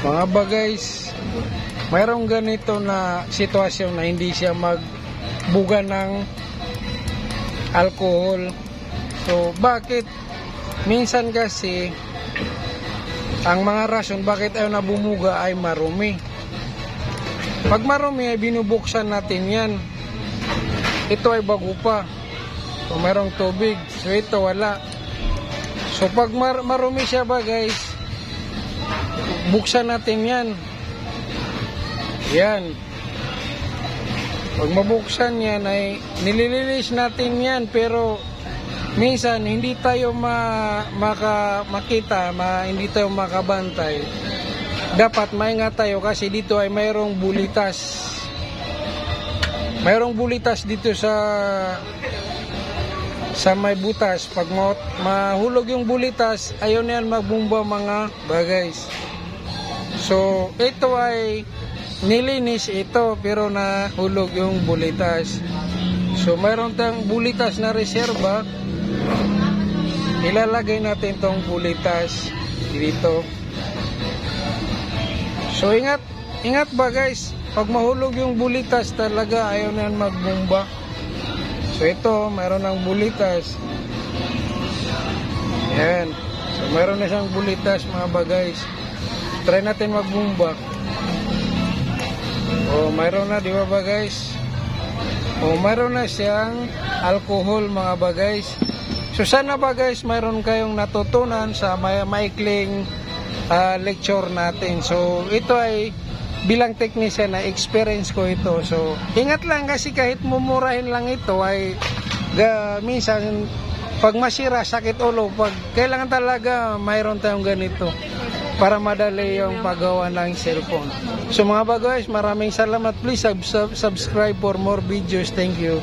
Mga guys, mayroong ganito na sitwasyon na hindi siya magbuga ng alcohol. So, bakit? Minsan kasi, ang mga rason bakit ayaw na bumuga ay marumi. Pag marumi ay binubuksan natin yan. Ito ay bago pa. So, mayroong tubig. So, ito wala. So, pag marumi siya ba guys, buksan natin yan. Yan. Pag mabuksan yan ay nililinis natin yan, pero minsan hindi tayo makita, hindi tayo makabantay. Dapat maingat tayo kasi dito ay mayroong bulitas. Mayroong bulitas dito sa may butas. Pag mahulog yung bulitas, ayaw na yan magbumba mga guys. So, ito ay nilinis ito pero nahulog yung bulitas. So, mayroon tayong bulitas na reserba. Ilalagay natin tong bulitas dito. So, ingat ba guys? Pag mahulog yung bulitas talaga, ayaw na yan magbumba. So, ito, mayroon ng bulitas. Yan. So, mayroon na siyang bulitas mga guys. Try natin magbumba. O, mayroon na, di ba guys? O, mayroon na siyang alcohol mga guys. So, sana ba guys, mayroon kayong natutunan sa maikling lecture natin. So, ito ay bilang technician na experience ko ito. So, ingat lang kasi kahit mumurahin lang ito ay minsan pag masira, sakit ulo. Pag kailangan talaga mayroon tayong ganito para madali yung paggawa ng cellphone. So mga guys, maraming salamat. Please subscribe for more videos. Thank you.